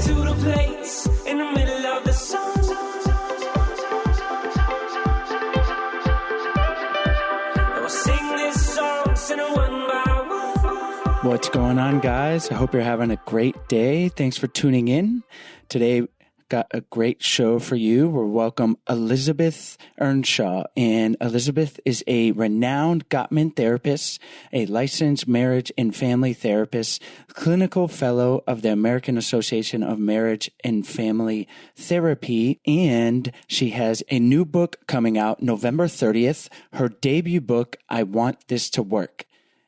to the place in the middle of the sun. And we'll sing this song, sing it one by one. What's going on, guys? I hope you're having a great day. Thanks for tuning in. Today, got a great show for you. We'll welcome Elizabeth Earnshaw. And Elizabeth is a renowned Gottman therapist, a licensed marriage and family therapist, clinical fellow of the American Association of Marriage and Family Therapy. And she has a new book coming out November 30th, her debut book, I Want This to Work.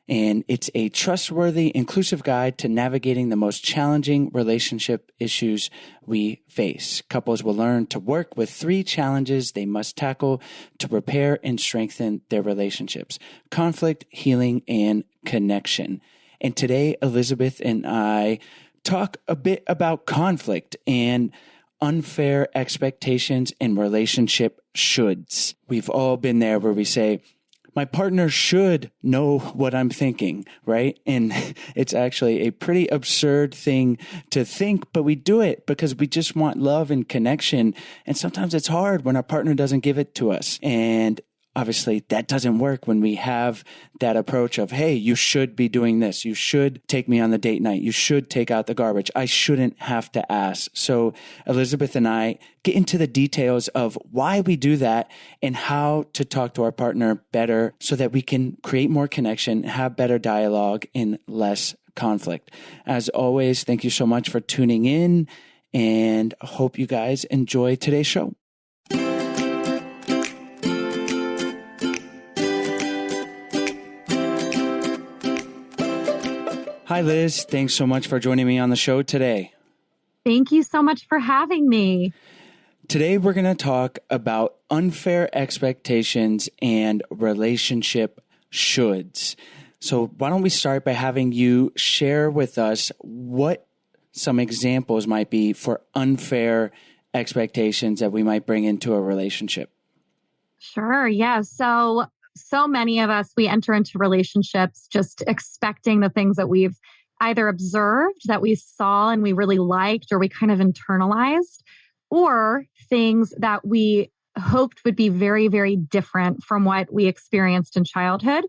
And it's a trustworthy, inclusive guide to navigating the most challenging relationship issues we face. Couples will learn to work with 3 challenges they must tackle to repair and strengthen their relationships: conflict, healing, and connection. And today, Elizabeth and I talk a bit about conflict and unfair expectations and relationship shoulds. We've all been there where we say, my partner should know what I'm thinking, right? And it's actually a pretty absurd thing to think, but we do it because we just want love and connection. And sometimes it's hard when our partner doesn't give it to us. And obviously that doesn't work when we have that approach of, hey, you should be doing this. You should take me on the date night. You should take out the garbage. I shouldn't have to ask. So Elizabeth and I get into the details of why we do that and how to talk to our partner better so that we can create more connection, have better dialogue, and less conflict. As always, thank you so much for tuning in, and hope you guys enjoy today's show. Hi, Liz. Thanks so much for joining me on the show today. Thank you so much for having me. Today, we're going to talk about unfair expectations and relationship shoulds. So why don't we start by having you share with us what some examples might be for unfair expectations that we might bring into a relationship? Sure. Yeah. So many of us, we enter into relationships just expecting the things that we've either observed, that we saw and we really liked, or we kind of internalized, or things that we hoped would be very, very different from what we experienced in childhood.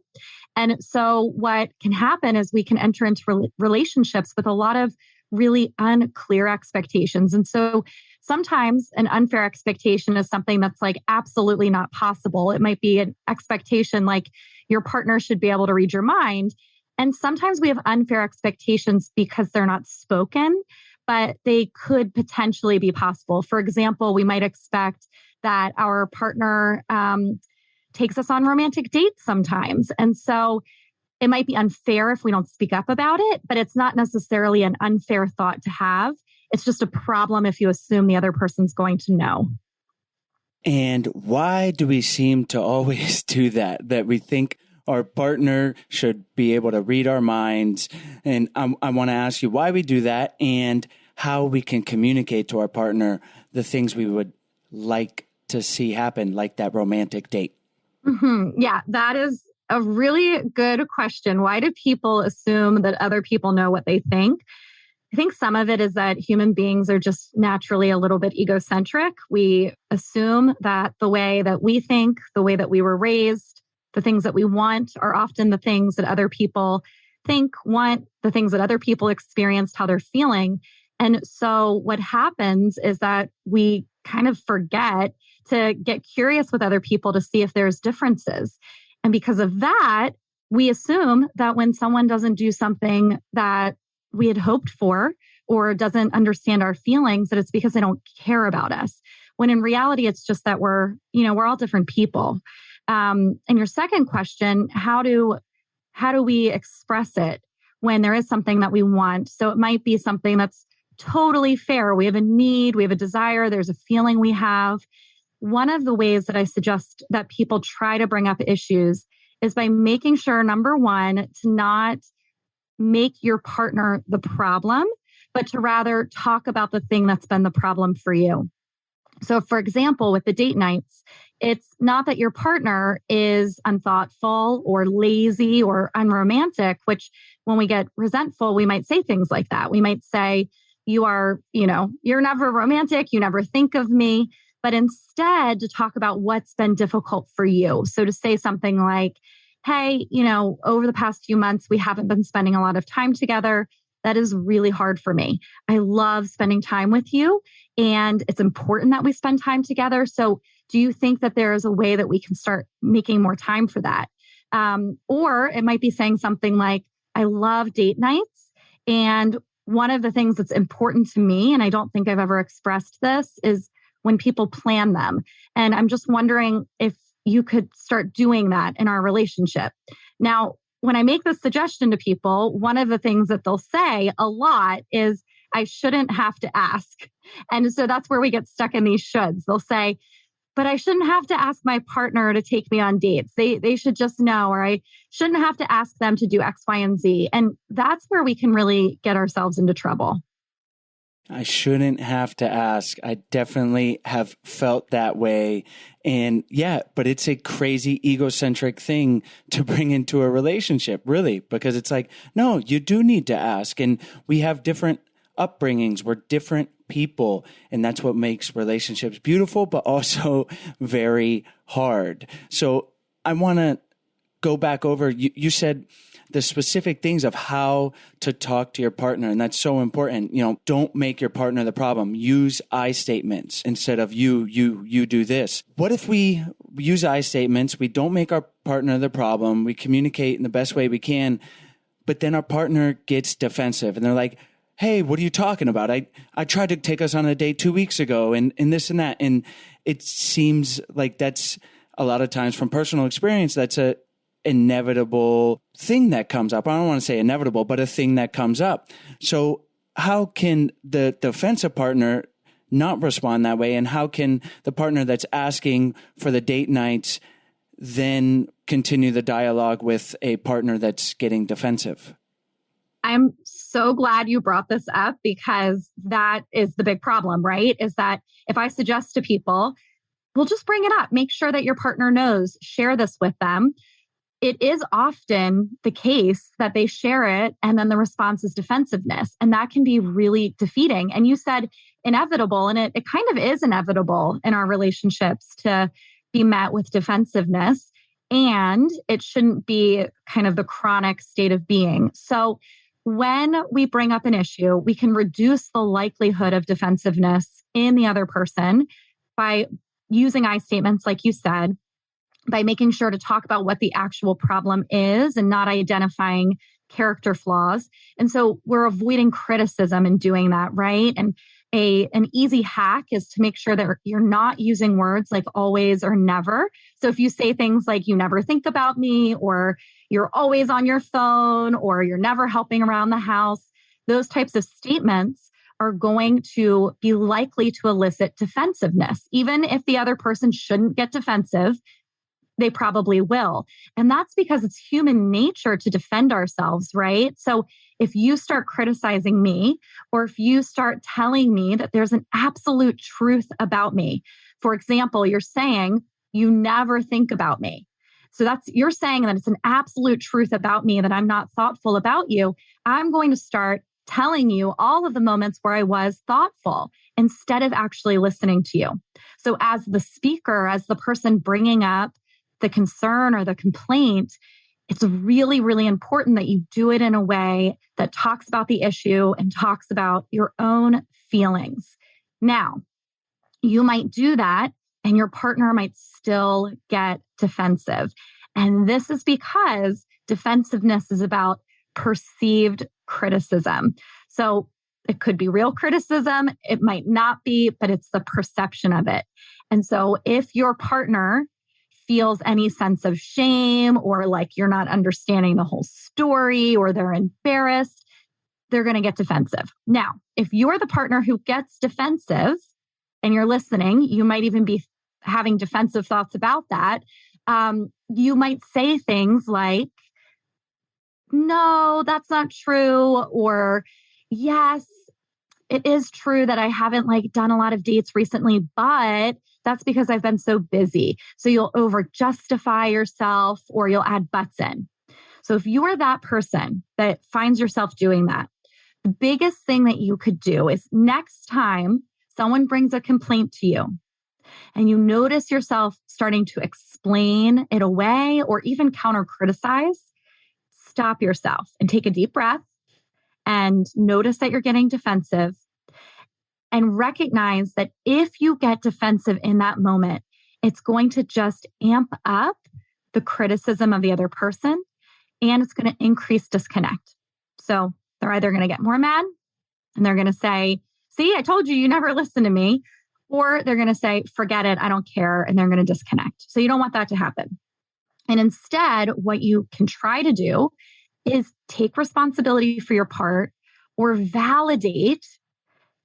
And so what can happen is we can enter into relationships with a lot of really unclear expectations. And so sometimes an unfair expectation is something that's like absolutely not possible. It might be an expectation like your partner should be able to read your mind. And sometimes we have unfair expectations because they're not spoken, but they could potentially be possible. For example, we might expect that our partner takes us on romantic dates sometimes. And so it might be unfair if we don't speak up about it, but it's not necessarily an unfair thought to have. It's just a problem if you assume the other person's going to know. And why do we seem to always do that? That we think our partner should be able to read our minds. And I want to ask you why we do that and how we can communicate to our partner the things we would like to see happen, like that romantic date. Mm-hmm. Yeah, that is a really good question. Why do people assume that other people know what they think? I think some of it is that human beings are just naturally a little bit egocentric. We assume that the way that we think, the way that we were raised, the things that we want are often the things that other people think, want, the things that other people experienced, how they're feeling. And so what happens is that we kind of forget to get curious with other people to see if there's differences. And because of that, we assume that when someone doesn't do something that we had hoped for or doesn't understand our feelings, that it's because they don't care about us. When in reality, it's just that we're all different people. And your second question, how do we express it when there is something that we want? So it might be something that's totally fair. We have a need, we have a desire, there's a feeling we have. One of the ways that I suggest that people try to bring up issues is by making sure, number one, to not make your partner the problem, but to rather talk about the thing that's been the problem for you. So for example, with the date nights, it's not that your partner is unthoughtful or lazy or unromantic, which when we get resentful, we might say things like that. We might say, you're never romantic, you never think of me, but instead to talk about what's been difficult for you. So to say something like, hey, over the past few months, we haven't been spending a lot of time together. That is really hard for me. I love spending time with you, and it's important that we spend time together. So do you think that there is a way that we can start making more time for that? Or it might be saying something like, I love date nights. And one of the things that's important to me, and I don't think I've ever expressed this, is when people plan them. And I'm just wondering if you could start doing that in our relationship. Now, when I make this suggestion to people, one of the things that they'll say a lot is, I shouldn't have to ask. And so that's where we get stuck in these shoulds. They'll say, but I shouldn't have to ask my partner to take me on dates. They should just know, or I shouldn't have to ask them to do X, Y, and Z. And that's where we can really get ourselves into trouble. I shouldn't have to ask. I definitely have felt that way. And yeah, but it's a crazy egocentric thing to bring into a relationship, really, because it's like, no, you do need to ask. And we have different upbringings. We're different people. And that's what makes relationships beautiful, but also very hard. So I want to go back over, you said the specific things of how to talk to your partner. And that's so important. Don't make your partner the problem. Use I statements instead of you do this. What if we use I statements? We don't make our partner the problem. We communicate in the best way we can, but then our partner gets defensive and they're like, hey, what are you talking about? I tried to take us on a date 2 weeks ago and this and that. And it seems like that's a lot of times from personal experience, that's a inevitable thing that comes up. I don't want to say inevitable, but a thing that comes up. So how can the defensive partner not respond that way? And how can the partner that's asking for the date nights then continue the dialogue with a partner that's getting defensive? I'm so glad you brought this up, because that is the big problem, right? Is that if I suggest to people, well, just bring it up, make sure that your partner knows, share this with them. It is often the case that they share it and then the response is defensiveness. And that can be really defeating. And you said inevitable, and it kind of is inevitable in our relationships to be met with defensiveness. And it shouldn't be kind of the chronic state of being. So when we bring up an issue, we can reduce the likelihood of defensiveness in the other person by using I statements, like you said, by making sure to talk about what the actual problem is and not identifying character flaws. And so we're avoiding criticism in doing that, right? And an easy hack is to make sure that you're not using words like always or never. So if you say things like, you never think about me, or you're always on your phone, or you're never helping around the house, those types of statements are going to be likely to elicit defensiveness. Even if the other person shouldn't get defensive, they probably will. And that's because it's human nature to defend ourselves, right? So if you start criticizing me, or if you start telling me that there's an absolute truth about me, for example, you're saying you never think about me. So you're saying that it's an absolute truth about me that I'm not thoughtful about you. I'm going to start telling you all of the moments where I was thoughtful instead of actually listening to you. So as the speaker, as the person bringing up the concern or the complaint, it's really, really important that you do it in a way that talks about the issue and talks about your own feelings. Now, you might do that and your partner might still get defensive. And this is because defensiveness is about perceived criticism. So it could be real criticism, it might not be, but it's the perception of it. And so if your partner feels any sense of shame, or like you're not understanding the whole story, or they're embarrassed, they're going to get defensive. Now, if you're the partner who gets defensive and you're listening, you might even be having defensive thoughts about that. You might say things like, no, that's not true. Or yes, it is true that I haven't done a lot of dates recently, but that's because I've been so busy. So you'll over justify yourself, or you'll add buts in. So if you are that person that finds yourself doing that, The biggest thing that you could do is next time someone brings a complaint to you and you notice yourself starting to explain it away or even counter criticize, stop yourself and take a deep breath and notice that you're getting defensive and recognize that if you get defensive in that moment, it's going to just amp up the criticism of the other person and it's going to increase disconnect. So they're either going to get more mad and they're going to say, see, I told you, you never listen to me. Or they're going to say, forget it, I don't care. And they're going to disconnect. So you don't want that to happen. And instead, what you can try to do is take responsibility for your part or validate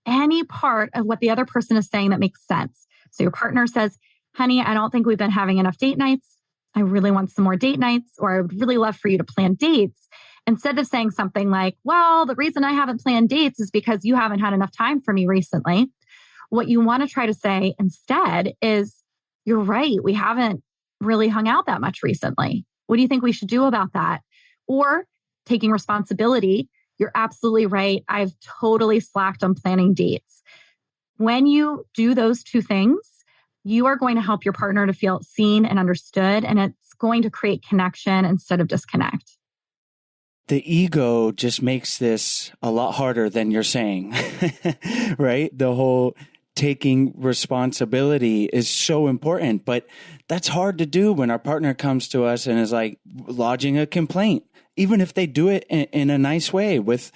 any part of what the other person is saying that makes sense. So your partner says, honey, I don't think we've been having enough date nights. I really want some more date nights, or I would really love for you to plan dates. Instead of saying something like, well, the reason I haven't planned dates is because you haven't had enough time for me recently. What you want to try to say instead is, you're right, we haven't really hung out that much recently. What do you think we should do about that? Or taking responsibility, you're absolutely right. I've totally slacked on planning dates. When you do those two things, you are going to help your partner to feel seen and understood, and it's going to create connection instead of disconnect. The ego just makes this a lot harder than you're saying, right? The whole taking responsibility is so important, but that's hard to do when our partner comes to us and is like lodging a complaint. Even if they do it in a nice way with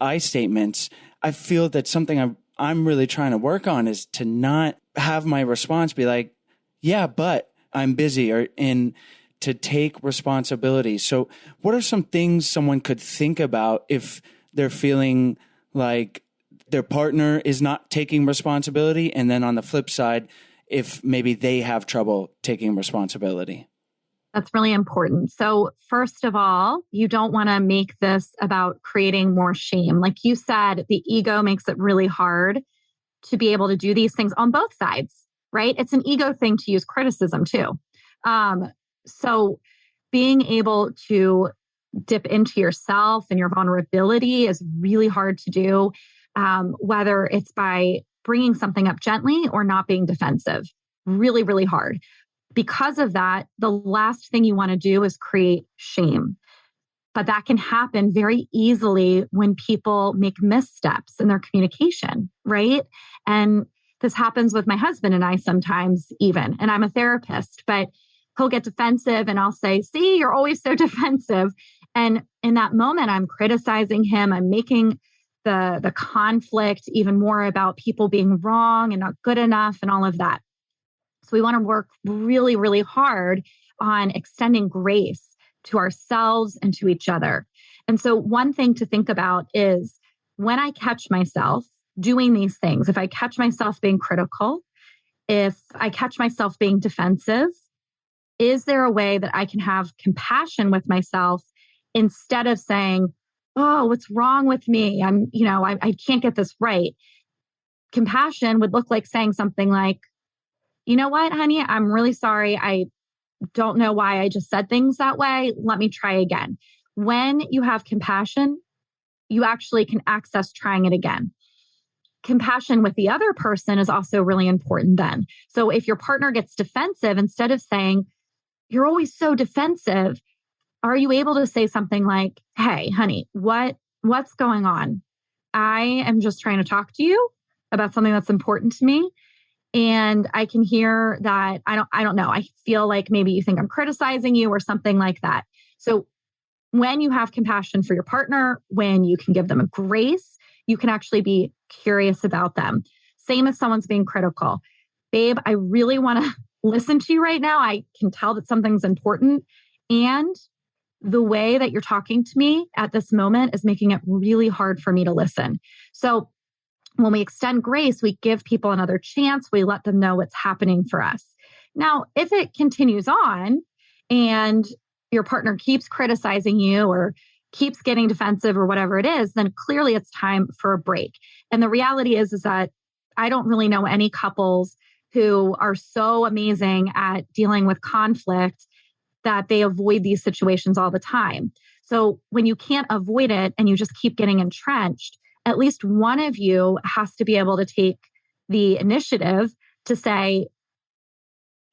I statements, I feel that something I'm really trying to work on is to not have my response be like, yeah, but I'm busy, or to take responsibility. So what are some things someone could think about if they're feeling like their partner is not taking responsibility? And then on the flip side, if maybe they have trouble taking responsibility? That's really important. So first of all, you don't want to make this about creating more shame. Like you said, the ego makes it really hard to be able to do these things on both sides, right? It's an ego thing to use criticism too. So being able to dip into yourself and your vulnerability is really hard to do, whether it's by bringing something up gently or not being defensive. Really, really hard. Because of that, the last thing you want to do is create shame. But that can happen very easily when people make missteps in their communication, right? And this happens with my husband and I sometimes even, and I'm a therapist, but he'll get defensive and I'll say, see, you're always so defensive. And in that moment, I'm criticizing him. I'm making the conflict even more about people being wrong and not good enough and all of that. So we want to work really, really hard on extending grace to ourselves and to each other. And so one thing to think about is when I catch myself doing these things, if I catch myself being critical, if I catch myself being defensive, is there a way that I can have compassion with myself instead of saying, oh, what's wrong with me? I can't get this right. Compassion would look like saying something like, you know what, honey, I'm really sorry. I don't know why I just said things that way. Let me try again. When you have compassion, you actually can access trying it again. Compassion with the other person is also really important then. So if your partner gets defensive, instead of saying, you're always so defensive, are you able to say something like, hey, honey, what's going on? I am just trying to talk to you about something that's important to me. And I can hear that, I don't know. I feel like maybe you think I'm criticizing you or something like that. So when you have compassion for your partner, when you can give them a grace, you can actually be curious about them. Same if someone's being critical. Babe, I really want to listen to you right now. I can tell that something's important. And the way that you're talking to me at this moment is making it really hard for me to listen. So when we extend grace, we give people another chance. We let them know what's happening for us. Now, if it continues on and your partner keeps criticizing you or keeps getting defensive or whatever it is, then clearly it's time for a break. And the reality is that I don't really know any couples who are so amazing at dealing with conflict that they avoid these situations all the time. So when you can't avoid it and you just keep getting entrenched, at least one of you has to be able to take the initiative to say,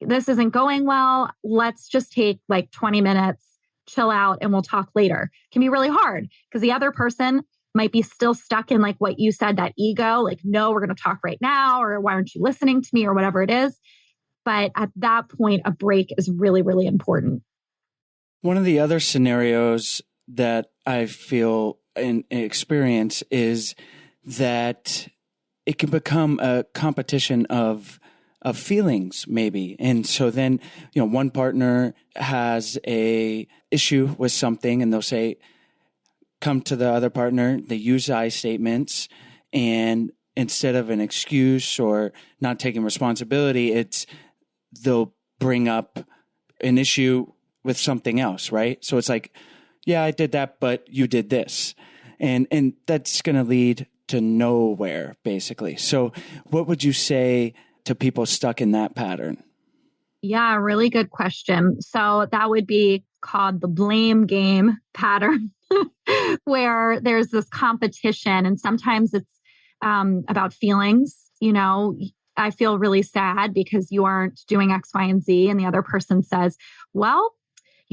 this isn't going well. Let's just take like 20 minutes, chill out, and we'll talk later. It can be really hard because the other person might be still stuck in like what you said, that ego, like, no, we're going to talk right now, or why aren't you listening to me, or whatever it is. But at that point, a break is really, really important. One of the other scenarios that I feel and experience is that it can become a competition of feelings, maybe. And so then, one partner has a issue with something and they'll say, come to the other partner, they use I statements, and instead of an excuse or not taking responsibility, they'll bring up an issue with something else, right? So it's like, yeah, I did that, but you did this. And that's going to lead to nowhere, basically. So what would you say to people stuck in that pattern? Yeah, really good question. So that would be called the blame game pattern, where there's this competition, and sometimes it's about feelings. I feel really sad because you aren't doing X, Y, and Z. And the other person says, well,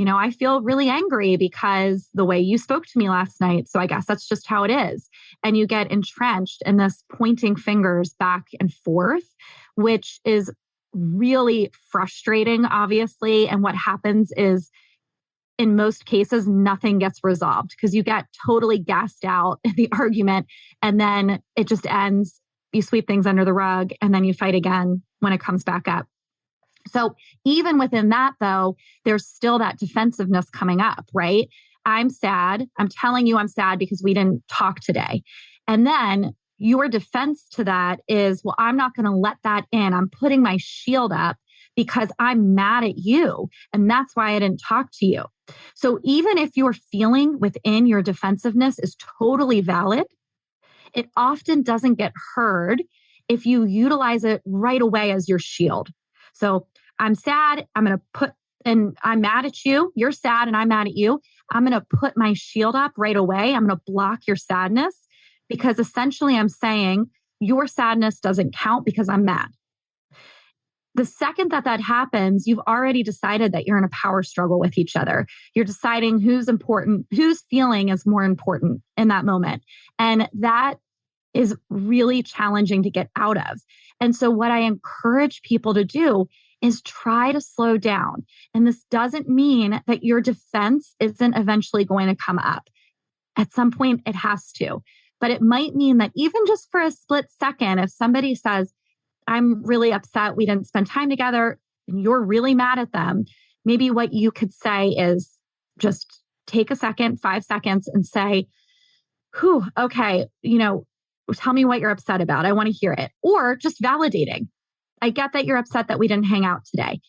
I feel really angry because the way you spoke to me last night. So I guess that's just how it is. And you get entrenched in this pointing fingers back and forth, which is really frustrating, obviously. And what happens is, in most cases, nothing gets resolved because you get totally gassed out in the argument, and then it just ends. You sweep things under the rug, and then you fight again when it comes back up. So even within that, though, there's still that defensiveness coming up, right? I'm sad. I'm telling you I'm sad because we didn't talk today. And then your defense to that is, well, I'm not going to let that in. I'm putting my shield up because I'm mad at you. And that's why I didn't talk to you. So even if your feeling within your defensiveness is totally valid, it often doesn't get heard if you utilize it right away as your shield. So I'm sad. And I'm mad at you. You're sad and I'm mad at you. I'm going to put my shield up right away. I'm going to block your sadness because essentially I'm saying your sadness doesn't count because I'm mad. The second that happens, you've already decided that you're in a power struggle with each other. You're deciding who's important, whose feeling is more important in that moment. And that is really challenging to get out of. And so what I encourage people to do is try to slow down. And this doesn't mean that your defense isn't eventually going to come up. At some point, it has to. But it might mean that even just for a split second, if somebody says, I'm really upset we didn't spend time together, and you're really mad at them, maybe what you could say is just take a second, 5 seconds, and say, whew, okay, tell me what you're upset about. I want to hear it. Or just validating. I get that you're upset that we didn't hang out today.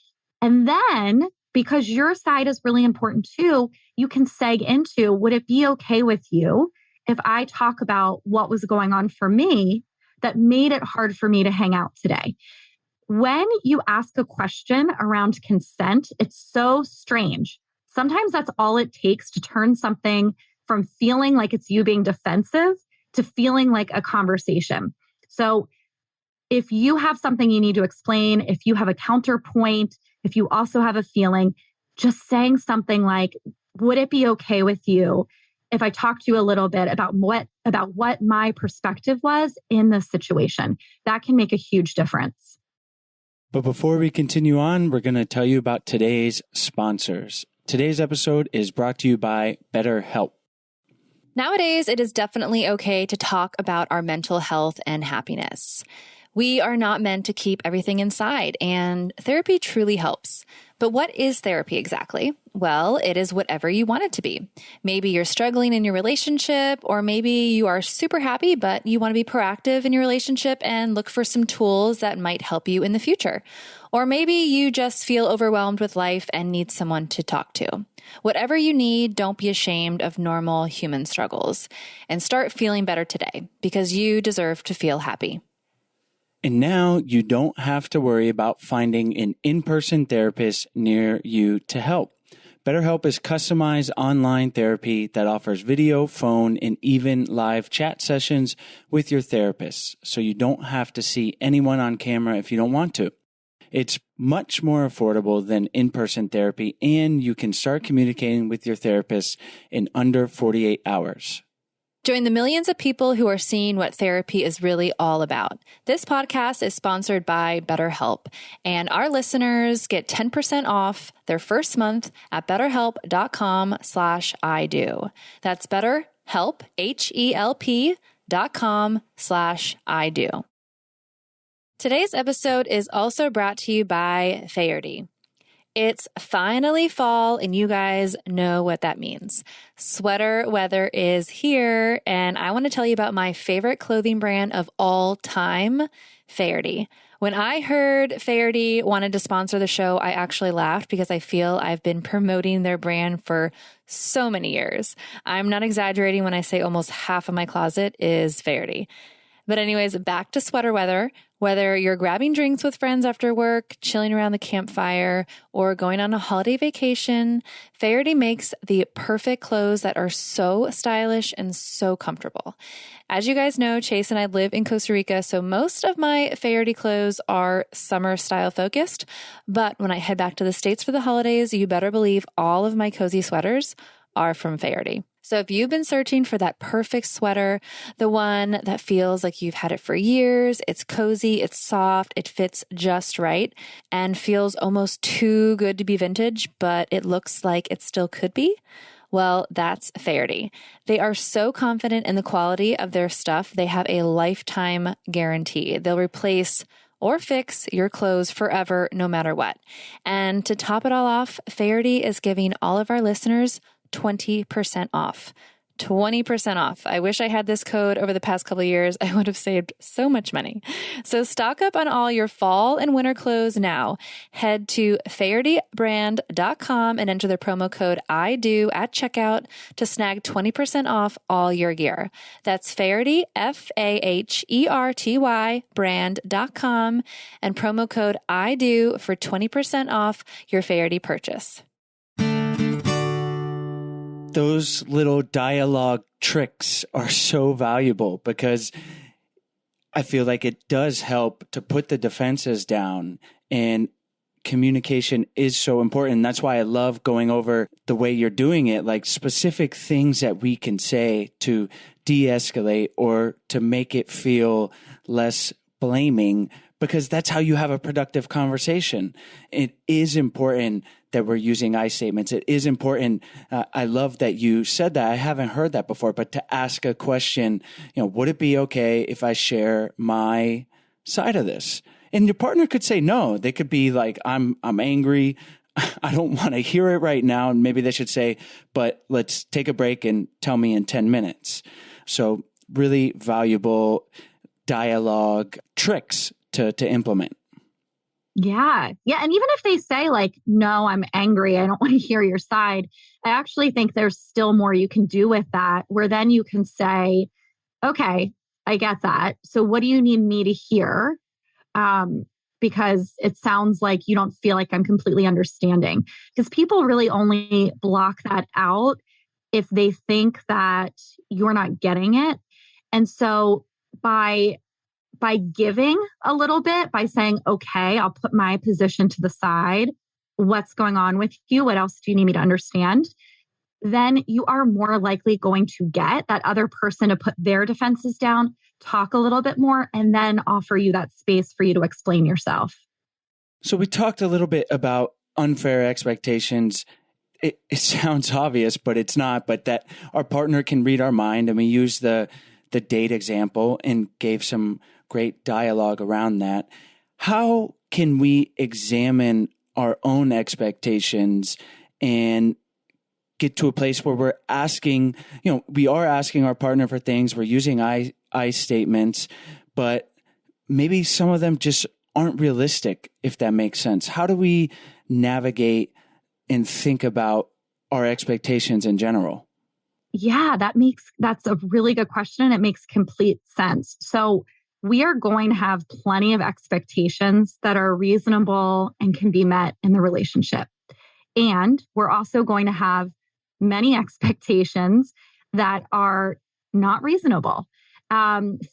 And then, because your side is really important too, you can seg into, would it be okay with you if I talk about what was going on for me that made it hard for me to hang out today? When you ask a question around consent, it's so strange. Sometimes that's all it takes to turn something from feeling like it's you being defensive to feeling like a conversation. So if you have something you need to explain, if you have a counterpoint, if you also have a feeling, just saying something like, would it be okay with you if I talk to you a little bit about what my perspective was in this situation? That can make a huge difference. But before we continue on, we're going to tell you about today's sponsors. Today's episode is brought to you by BetterHelp. Nowadays, it is definitely okay to talk about our mental health and happiness. We are not meant to keep everything inside, and therapy truly helps. But what is therapy exactly? Well, it is whatever you want it to be. Maybe you're struggling in your relationship, or maybe you are super happy, but you want to be proactive in your relationship and look for some tools that might help you in the future. Or maybe you just feel overwhelmed with life and need someone to talk to. Whatever you need, don't be ashamed of normal human struggles and start feeling better today because you deserve to feel happy. And now you don't have to worry about finding an in-person therapist near you to help. BetterHelp is customized online therapy that offers video, phone, and even live chat sessions with your therapist, so you don't have to see anyone on camera if you don't want to. It's much more affordable than in-person therapy, and you can start communicating with your therapist in under 48 hours. Join the millions of people who are seeing what therapy is really all about. This podcast is sponsored by BetterHelp, and our listeners get 10% off their first month at betterhelp.com/ido. That's BetterHelp, HELP.com/ido. Today's episode is also brought to you by Faherty. It's finally fall, and you guys know what that means. Sweater weather is here, and I want to tell you about my favorite clothing brand of all time, Faherty. When I heard Faherty wanted to sponsor the show, I actually laughed because I feel I've been promoting their brand for so many years. I'm not exaggerating when I say almost half of my closet is Faherty. But anyways, back to sweater weather. Whether you're grabbing drinks with friends after work, chilling around the campfire, or going on a holiday vacation, Faherty makes the perfect clothes that are so stylish and so comfortable. As you guys know, Chase and I live in Costa Rica, so most of my Faherty clothes are summer style focused. But when I head back to the States for the holidays, you better believe all of my cozy sweaters are from Faherty. So if you've been searching for that perfect sweater, the one that feels like you've had it for years, it's cozy, it's soft, it fits just right, and feels almost too good to be vintage, but it looks like it still could be, well, that's Faherty. They are so confident in the quality of their stuff, they have a lifetime guarantee. They'll replace or fix your clothes forever, no matter what. And to top it all off, Faherty is giving all of our listeners 20% off. 20% off. I wish I had this code over the past couple of years. I would have saved so much money. So stock up on all your fall and winter clothes now. Head to fahertybrand.com and enter the promo code IDO at checkout to snag 20% off all your gear. That's Faherty, FAHERTY brand.com and promo code IDO for 20% off your Faherty purchase. Those little dialogue tricks are so valuable because I feel like it does help to put the defenses down, and communication is so important. That's why I love going over the way you're doing it, like specific things that we can say to de-escalate or to make it feel less blaming, because that's how you have a productive conversation. It is important that we're using I statements. It is important. I love that you said that. I haven't heard that before, but to ask a question, would it be okay if I share my side of this? And your partner could say no. They could be like, I'm angry. I don't want to hear it right now. And maybe they should say, but let's take a break and tell me in 10 minutes. So really valuable dialogue tricks to implement. Yeah. Yeah. And even if they say like, no, I'm angry, I don't want to hear your side, I actually think there's still more you can do with that, where then you can say, okay, I get that. So what do you need me to hear? Because it sounds like you don't feel like I'm completely understanding. Because people really only block that out if they think that you're not getting it. And so by giving a little bit, by saying, okay, I'll put my position to the side. What's going on with you? What else do you need me to understand? Then you are more likely going to get that other person to put their defenses down, talk a little bit more, and then offer you that space for you to explain yourself. So we talked a little bit about unfair expectations. It sounds obvious, but it's not, but that our partner can read our mind. And we use the date example and gave some great dialogue around that. How can we examine our own expectations and get to a place where we're asking, we are asking our partner for things, we're using I statements, but maybe some of them just aren't realistic, if that makes sense. How do we navigate and think about our expectations in general? Yeah, that's a really good question. And it makes complete sense. So we are going to have plenty of expectations that are reasonable and can be met in the relationship. And we're also going to have many expectations that are not reasonable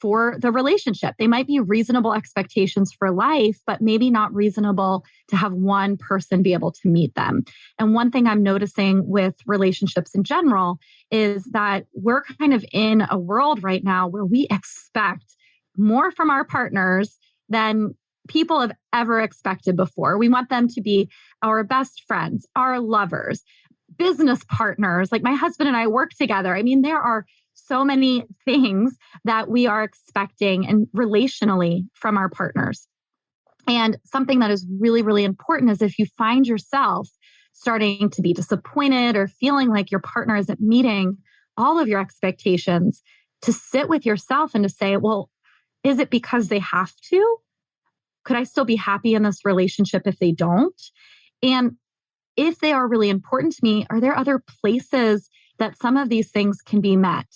for the relationship. They might be reasonable expectations for life, but maybe not reasonable to have one person be able to meet them. And one thing I'm noticing with relationships in general is that we're kind of in a world right now where we expect more from our partners than people have ever expected before. We want them to be our best friends, our lovers, business partners. Like my husband and I work together. I mean, there are so many things that we are expecting and relationally from our partners. And something that is really, really important is if you find yourself starting to be disappointed or feeling like your partner isn't meeting all of your expectations, to sit with yourself and to say, well, is it because they have to? Could I still be happy in this relationship if they don't? And if they are really important to me, are there other places that some of these things can be met?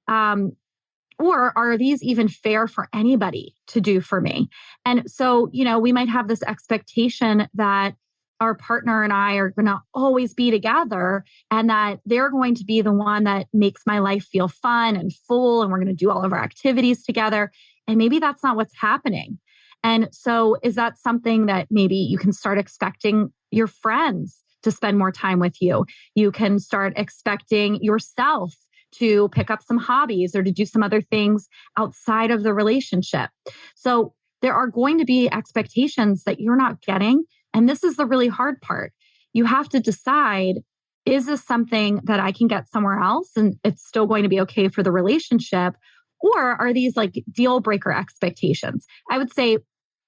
Or are these even fair for anybody to do for me? And so, we might have this expectation that our partner and I are going to always be together and that they're going to be the one that makes my life feel fun and full. And we're going to do all of our activities together. And maybe that's not what's happening. And so is that something that maybe you can start expecting your friends to spend more time with you? You can start expecting yourself to pick up some hobbies or to do some other things outside of the relationship. So there are going to be expectations that you're not getting. And this is the really hard part. You have to decide, is this something that I can get somewhere else and it's still going to be okay for the relationship? Or are these like deal breaker expectations? I would say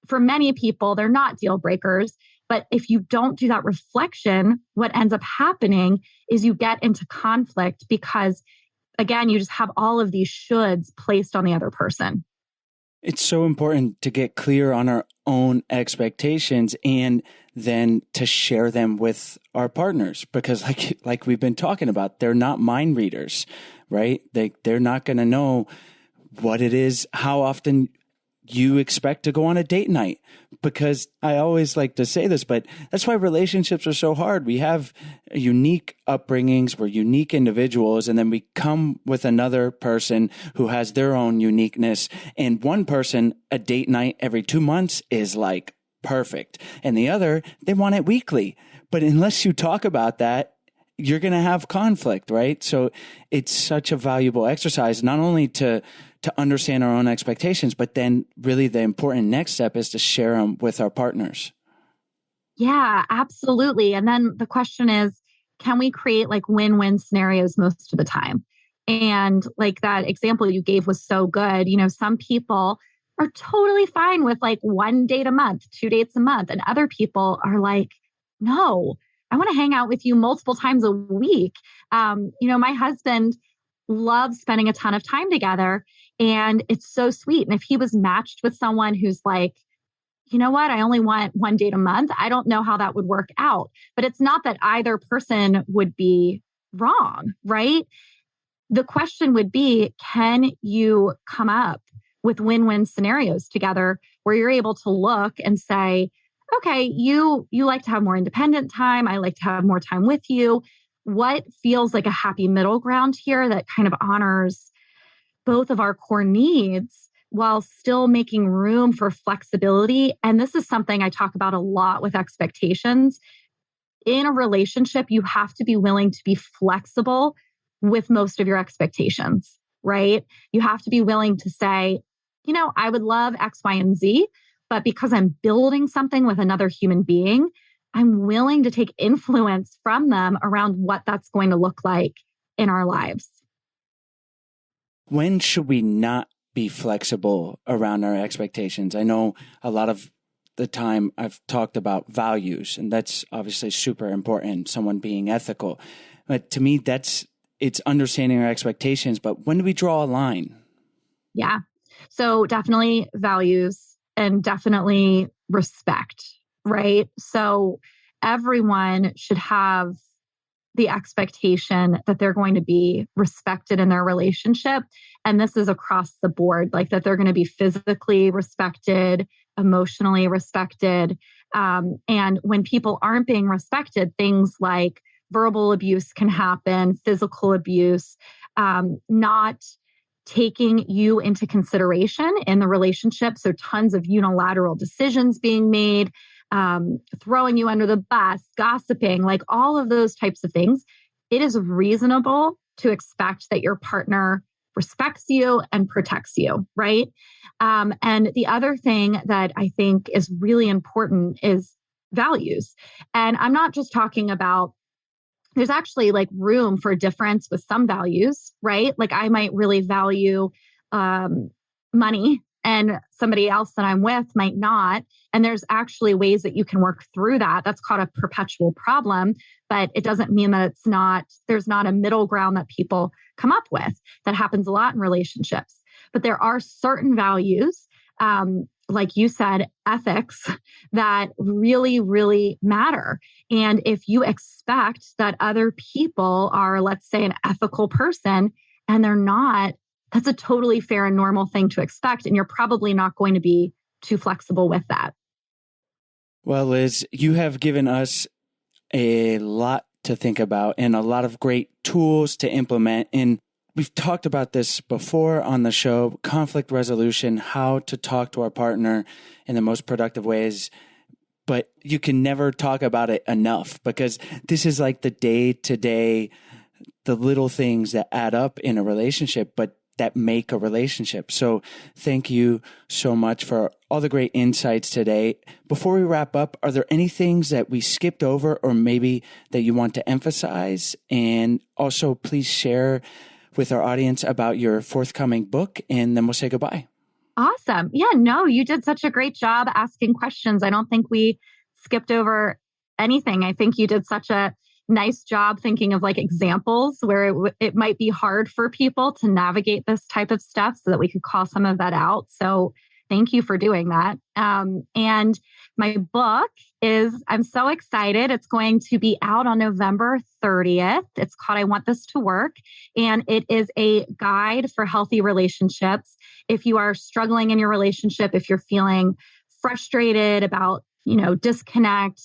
for many people, they're not deal breakers. But if you don't do that reflection, what ends up happening is you get into conflict because, again, you just have all of these shoulds placed on the other person. It's so important to get clear on our own expectations and then to share them with our partners because like we've been talking about, they're not mind readers, right? They're not going to know what it is, how often you expect to go on a date night, because I always like to say this, but that's why relationships are so hard. We have unique upbringings, we're unique individuals, and then we come with another person who has their own uniqueness. And one person, a date night every 2 months is like perfect. And the other, they want it weekly. But unless you talk about that, you're going to have conflict, right? So it's such a valuable exercise, not only to understand our own expectations, but then really the important next step is to share them with our partners. Yeah, absolutely. And then the question is, can we create like win-win scenarios most of the time? And like that example you gave was so good. Some people are totally fine with like 1 date a month, 2 dates a month. And other people are like, no, I want to hang out with you multiple times a week. My husband loves spending a ton of time together and it's so sweet. And if he was matched with someone who's like, you know what, I only want 1 date a month, I don't know how that would work out. But it's not that either person would be wrong, right? The question would be, can you come up with win-win scenarios together where you're able to look and say, okay, you like to have more independent time. I like to have more time with you. What feels like a happy middle ground here that kind of honors both of our core needs while still making room for flexibility? And this is something I talk about a lot with expectations. In a relationship, you have to be willing to be flexible with most of your expectations, right? You have to be willing to say, I would love X, Y, and Z, but because I'm building something with another human being, I'm willing to take influence from them around what that's going to look like in our lives. When should we not be flexible around our expectations? I know a lot of the time I've talked about values, and that's obviously super important, someone being ethical. But to me, it's understanding our expectations. But when do we draw a line? Yeah. So definitely values and definitely respect, right? So everyone should have the expectation that they're going to be respected in their relationship. And this is across the board, like that they're going to be physically respected, emotionally respected, And when people aren't being respected, things like verbal abuse can happen, physical abuse, not taking you into consideration in the relationship. So tons of unilateral decisions being made, throwing you under the bus, gossiping, like all of those types of things. It is reasonable to expect that your partner respects you and protects you, right? And the other thing that I think is really important is values. And I'm not just talking about, there's actually like room for difference with some values, right? Like I might really value money and somebody else that I'm with might not. And there's actually ways that you can work through that. That's called a perpetual problem, but it doesn't mean that there's not a middle ground that people come up with. That happens a lot in relationships. But there are certain values, like you said, ethics that really, really matter. And if you expect that other people are, let's say, an ethical person and they're not, that's a totally fair and normal thing to expect. And you're probably not going to be too flexible with that. Well, Liz, you have given us a lot to think about and a lot of great tools to implement. And we've talked about this before on the show, conflict resolution, how to talk to our partner in the most productive ways. But you can never talk about it enough because this is like the day-to-day, the little things that add up in a relationship, but that make a relationship. So thank you so much for all the great insights today. Before we wrap up, are there any things that we skipped over or maybe that you want to emphasize? And also please share with our audience about your forthcoming book, and then we'll say goodbye. Awesome. Yeah, no, you did such a great job asking questions. I don't think we skipped over anything. I think you did such a nice job thinking of like examples where it might be hard for people to navigate this type of stuff so that we could call some of that out. So thank you for doing that. And my book I'm so excited. It's going to be out on November 30th. It's called I Want This to Work. And it is a guide for healthy relationships. If you are struggling in your relationship, if you're feeling frustrated about disconnect,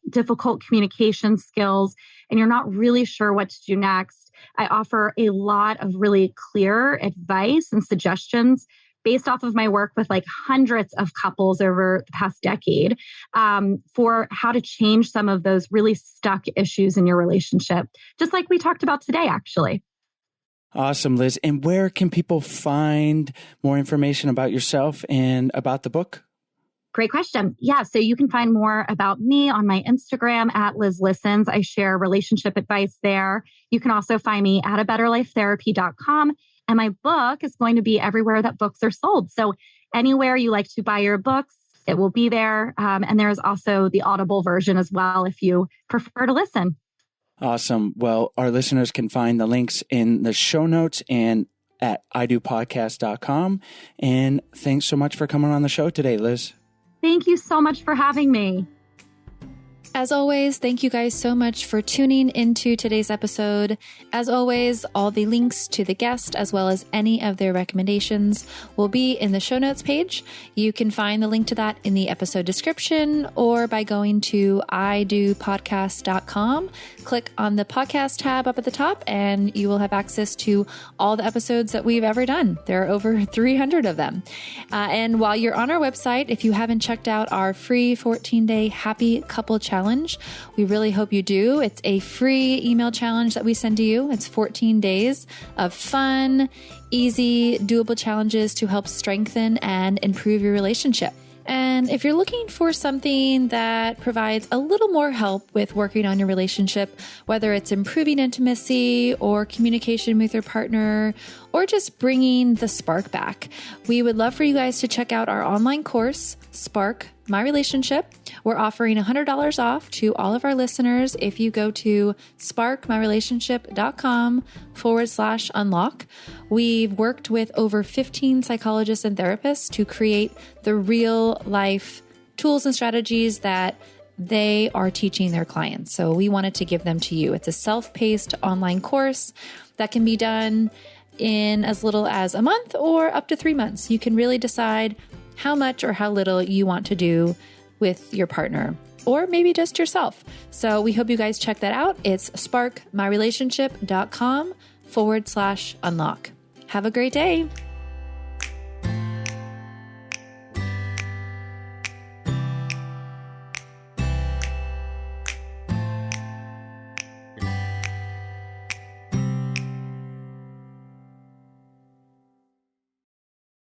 difficult communication skills, and you're not really sure what to do next, I offer a lot of really clear advice and suggestions based off of my work with like hundreds of couples over the past decade for how to change some of those really stuck issues in your relationship, just like we talked about today, actually. Awesome, Liz. And where can people find more information about yourself and about the book? Great question. Yeah. So you can find more about me on my Instagram at Liz Listens. I share relationship advice there. You can also find me at abetterlifetherapy.com. And my book is going to be everywhere that books are sold. So anywhere you like to buy your books, it will be there. And there is also the Audible version as well if you prefer to listen. Awesome. Well, our listeners can find the links in the show notes and at idopodcast.com. And thanks so much for coming on the show today, Liz. Thank you so much for having me. As always, thank you guys so much for tuning into today's episode. As always, all the links to the guest, as well as any of their recommendations, will be in the show notes page. You can find the link to that in the episode description or by going to idopodcast.com. Click on the podcast tab up at the top, and you will have access to all the episodes that we've ever done. There are over 300 of them. And while you're on our website, if you haven't checked out our free 14-day Happy Couple Challenge, we really hope you do. It's a free email challenge that we send to you. It's 14 days of fun, easy, doable challenges to help strengthen and improve your relationship. And if you're looking for something that provides a little more help with working on your relationship, whether it's improving intimacy or communication with your partner, or just bringing the spark back, we would love for you guys to check out our online course, Spark My Relationship. We're offering $100 off to all of our listeners if you go to sparkmyrelationship.com/unlock. We've worked with over 15 psychologists and therapists to create the real life tools and strategies that they are teaching their clients. So we wanted to give them to you. It's a self-paced online course that can be done in as little as a month or up to 3 months. You can really decide how much or how little you want to do with your partner or maybe just yourself. So we hope you guys check that out. It's sparkmyrelationship.com/unlock. Have a great day.